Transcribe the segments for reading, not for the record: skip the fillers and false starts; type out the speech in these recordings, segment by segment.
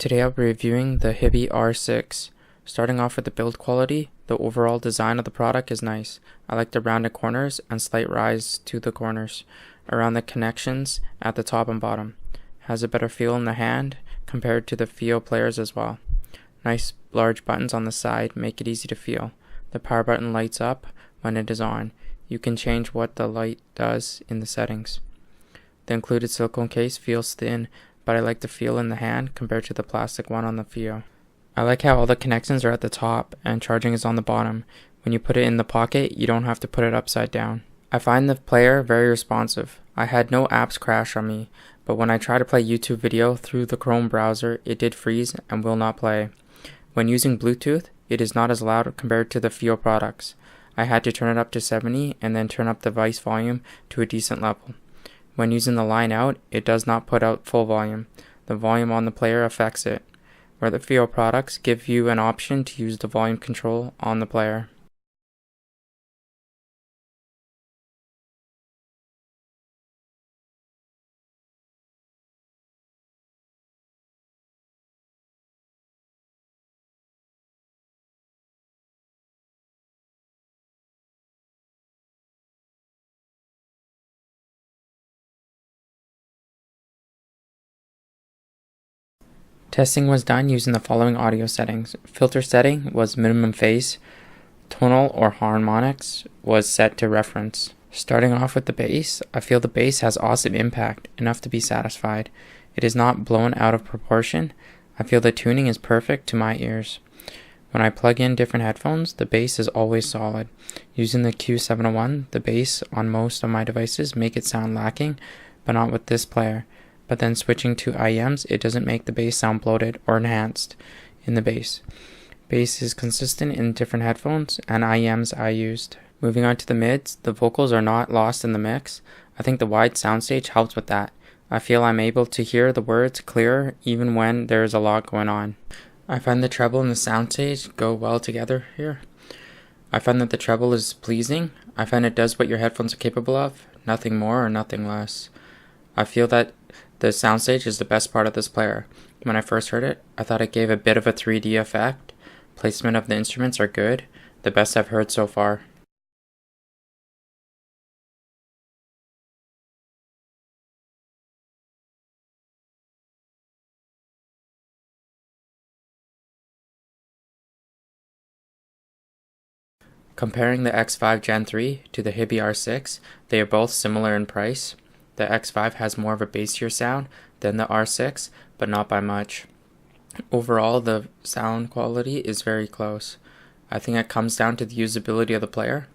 Today I'll be reviewing the Hiby R6. Starting off with the build quality, the overall design of the product is nice. I like the rounded corners and slight rise to the corners around the connections at the top and bottom. Has a better feel in the hand compared to the Fiio players as well. Nice large buttons on the side make it easy to feel. The power button lights up when it is on. You can change what the light does in the settings. The included silicone case feels thin, but I like the feel in the hand compared to the plastic one on the Fiio. I like how all the connections are at the top and charging is on the bottom. When you put it in the pocket, you don't have to put it upside down. I find the player very responsive. I had no apps crash on me, but when I try to play YouTube video through the Chrome browser, it did freeze and will not play. When using Bluetooth, it is not as loud compared to the Fiio products. I had to turn it up to 70 and then turn up the device volume to a decent level. When using the line out, it does not put out full volume. The volume on the player affects it, where the Fiio products give you an option to use the volume control on the player. Testing was done using the following audio settings. Filter setting was minimum phase. Tonal or harmonics was set to reference. Starting off with the bass, I feel the bass has awesome impact, enough to be satisfied. It is not blown out of proportion. I feel the tuning is perfect to my ears. When I plug in different headphones, the bass is always solid. Using the Q701, the bass on most of my devices make it sound lacking, but not with this player. But then switching to IEMs, it doesn't make the bass sound bloated or enhanced in the bass. Bass is consistent in different headphones and IEMs I used. Moving on to the mids, the vocals are not lost in the mix. I think the wide soundstage helps with that. I feel I'm able to hear the words clearer even when there is a lot going on. I find the treble and the soundstage go well together here. I find that the treble is pleasing. I find it does what your headphones are capable of, nothing more or nothing less. I feel that the soundstage is the best part of this player. When I first heard it, I thought it gave a bit of a 3D effect. Placement of the instruments are good, the best I've heard so far. Comparing the X5 Gen 3 to the Hiby R6, they are both similar in price. The X5 has more of a bassier sound than the R6, but not by much. Overall, the sound quality is very close. I think it comes down to the usability of the player.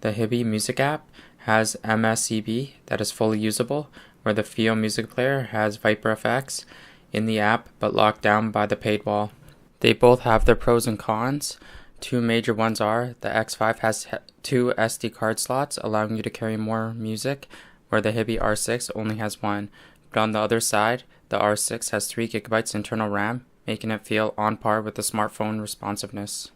The Hiby Music app has MSCB that is fully usable, where the Fiio Music player has Viper FX in the app but locked down by the paywall. They both have their pros and cons. Two major ones are the X5 has 2 SD card slots allowing you to carry more music, where the Hiby R6 only has 1. But on the other side, the R6 has 3 GB internal RAM, making it feel on par with the smartphone responsiveness.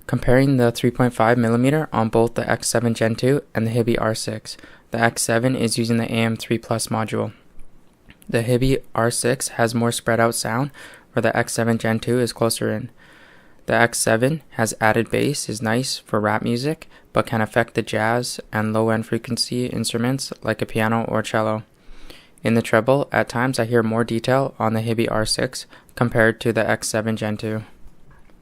Comparing the 3.5mm on both the X7 Gen 2 and the Hiby R6. The X7 is using the AM3 Plus module. The Hiby R6 has more spread out sound, where the X7 Gen 2 is closer in. The X7 has added bass, is nice for rap music, but can affect the jazz and low-end frequency instruments like a piano or cello. In the treble, at times I hear more detail on the Hiby R6 compared to the X7 Gen 2.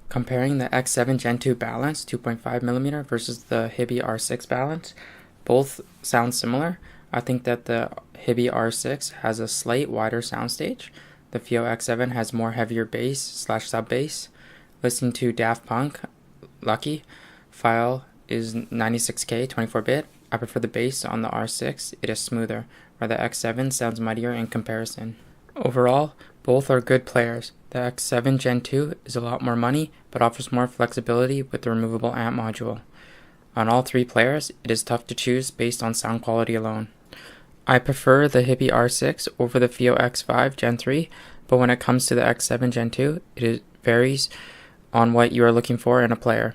Comparing the X7 Gen 2 balance 2.5mm versus the Hiby R6 balance, both sound similar. I think that the Hiby R6 has a slight wider soundstage. The Fiio X7 has more heavier bass / sub bass. Listening to Daft Punk, Lucky, file is 96K 24-bit. I prefer the bass on the R6, it is smoother, where the X7 sounds muddier in comparison. Overall, both are good players. The X7 Gen 2 is a lot more money, but offers more flexibility with the removable amp module. On all three players, it is tough to choose based on sound quality alone. I prefer the Hiby R6 over the Fiio X5 Gen 3, but when it comes to the X7 Gen 2, it varies on what you are looking for in a player.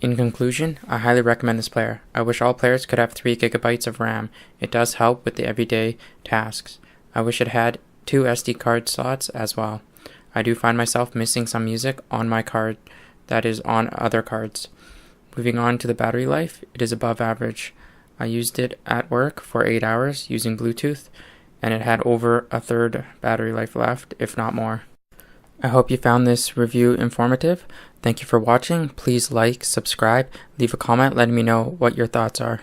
In conclusion, I highly recommend this player. I wish all players could have 3 GB of RAM. It does help with the everyday tasks. I wish it had 2 SD card slots as well. I do find myself missing some music on my card that is on other cards. Moving on to the battery life, it is above average. I used it at work for 8 hours using Bluetooth, and it had over a third battery life left, if not more. I hope you found this review informative. Thank you for watching. Please like, subscribe, leave a comment letting me know what your thoughts are.